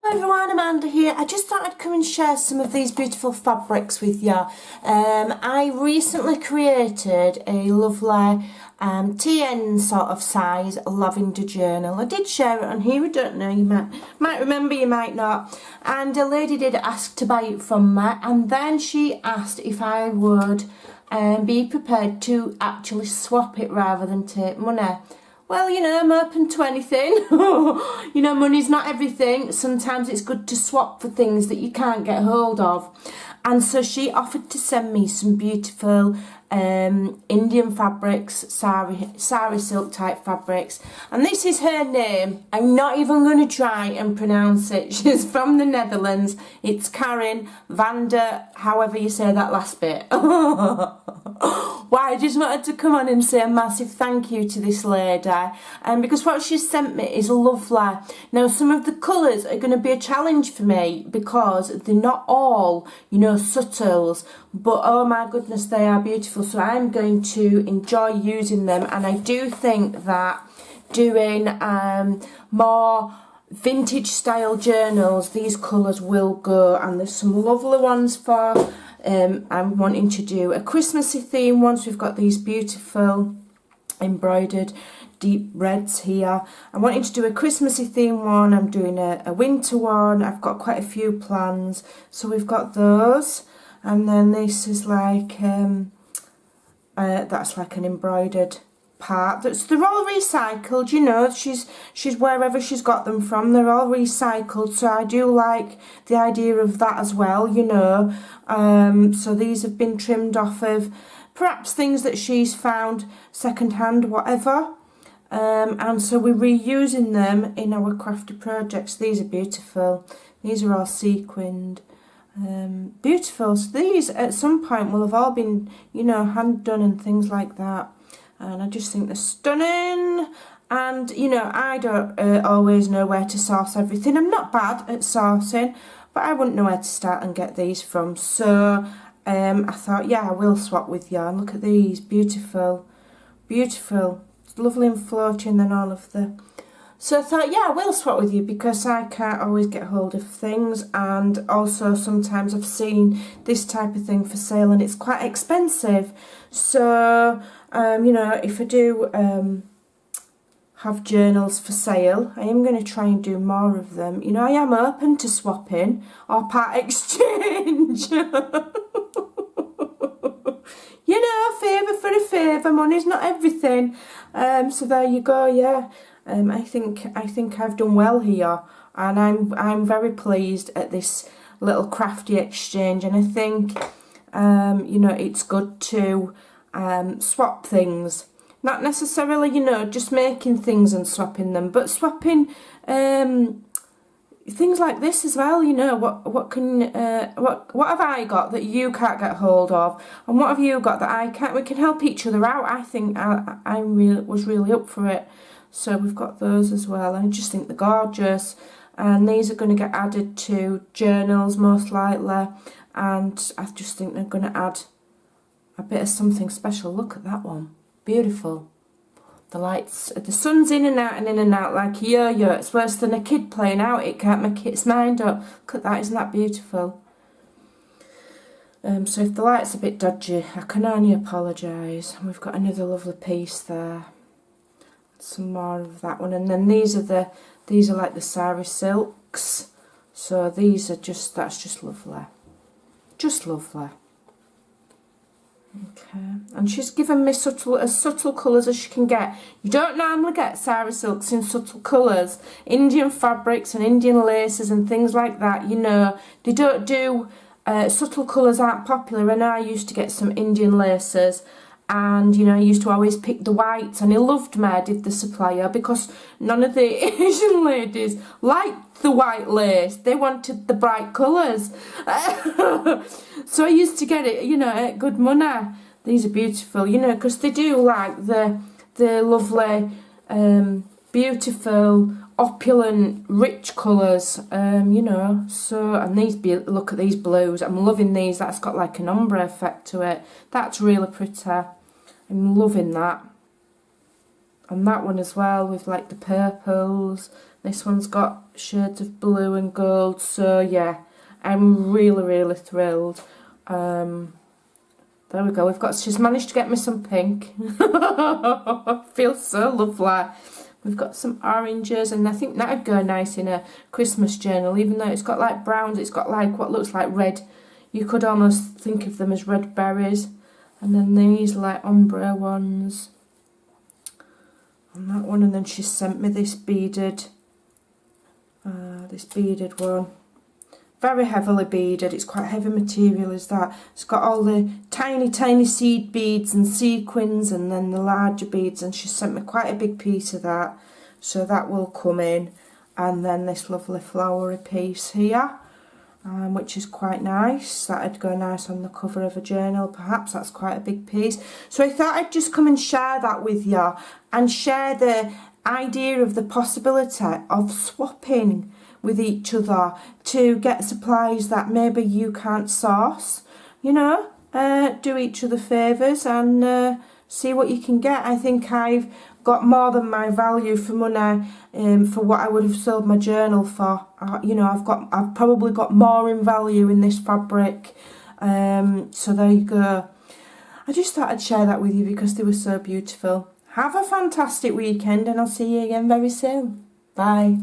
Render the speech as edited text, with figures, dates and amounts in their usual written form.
Hi everyone, Amanda here. I just thought I'd come and share some of these beautiful fabrics with you. I recently created a lovely TN sort of size lavender journal. I did share it on here, I don't know, you might remember, you might not. And a lady did ask to buy it from me, and then she asked if I would be prepared to actually swap it rather than take money. Well, you know, I'm open to anything. You know, money's not everything. Sometimes it's good to swap for things that you can't get hold of. And so she offered to send me some beautiful Indian fabrics, sari silk type fabrics. And this is her name. I'm not even going to try and pronounce it. She's from the Netherlands. It's Karin van der, however you say that last bit. Why, I just wanted to come on and say a massive thank you to this lady, because what she's sent me is lovely. Now, some of the colours are going to be a challenge for me because they're not all, you know, subtles, but oh my goodness, they are beautiful. So I'm going to enjoy using them, and I do think that doing more vintage style journals, these colours will go, and there's some lovely ones for I'm wanting to do a Christmassy theme once. We've got these beautiful embroidered deep reds here. I'm wanting to do a Christmassy theme one. I'm doing a winter one. I've got quite a few plans, so we've got those. And then this is like that's like an embroidered part. They're all recycled, you know. She's wherever she's got them from, they're all recycled, so I do like the idea of that as well, you know. So these have been trimmed off of perhaps things that she's found second-hand, whatever, and so we're reusing them in our crafty projects. These are beautiful. These are all sequined. Beautiful. So these at some point will have all been, you know, hand done and things like that. And I just think they're stunning. And, you know, I don't always know where to source everything. I'm not bad at sourcing, but I wouldn't know where to start and get these from. So I thought, yeah, I will swap with you. And look at these, beautiful, beautiful. It's lovely and floating and all of the... So I thought, yeah, I will swap with you because I can't always get hold of things, and also sometimes I've seen this type of thing for sale and it's quite expensive. So, you know, if I do have journals for sale, I am going to try and do more of them. You know, I am open to swapping or part exchange. You know, favour for a favour, money's not everything. So there you go, yeah. I think I've done well here, and I'm very pleased at this little crafty exchange. And I think you know, it's good to swap things, not necessarily, you know, just making things and swapping them, but swapping things like this as well. You know, what have I got that you can't get hold of, and what have you got that I can't? We can help each other out. I think I was really up for it. So we've got those as well. I just think they're gorgeous, and these are going to get added to journals most likely, and I just think they're going to add a bit of something special. Look at that one, beautiful. The lights, the sun's in and out and in and out like a yo-yo. It's worse than a kid playing out, it can't make its mind up. Look at that, isn't that beautiful? So if the light's a bit dodgy, I can only apologise. We've got another lovely piece there. Some more of that one, and then these are like the sari silks. So these are just, that's just lovely, just lovely. Okay, and she's given me as subtle colours as she can get. You don't normally get sari silks in subtle colours. Indian fabrics and Indian laces and things like that, you know, they don't do subtle colours, aren't popular. And I used to get some Indian laces, and, you know, I used to always pick the whites, and he loved me, I did, the supplier, because none of the Asian ladies liked the white lace. They wanted the bright colours. So I used to get it, you know, at good money. These are beautiful, you know, because they do like the lovely, beautiful, opulent, rich colours, you know. So, and these, look at these blues. I'm loving these. That's got like an ombre effect to it. That's really pretty. I'm loving that. And that one as well, with like the purples This one's got shades of blue and gold, so yeah, I'm really thrilled. There we go, she's managed to get me some pink. Feels so lovely. We've got some oranges, and I think that'd go nice in a Christmas journal, even though it's got like browns, it's got like what looks like red. You could almost think of them as red berries. And then these like ombre ones. And that one, and then she sent me this beaded one. Very heavily beaded, it's quite heavy material is that. It's got all the tiny seed beads and sequins, and then the larger beads, and she sent me quite a big piece of that, so that will come in. And then this lovely flowery piece here, which is quite nice. That'd go nice on the cover of a journal perhaps. That's quite a big piece, so I thought I'd just come and share that with you, and share the idea of the possibility of swapping with each other to get supplies that maybe you can't source, you know. Do each other favours and see what you can get. I think I've got more than my value for money for what I would have sold my journal for. You know, I've probably got more in value in this fabric. So there you go. I just thought I'd share that with you because they were so beautiful. Have a fantastic weekend, and I'll see you again very soon. Bye.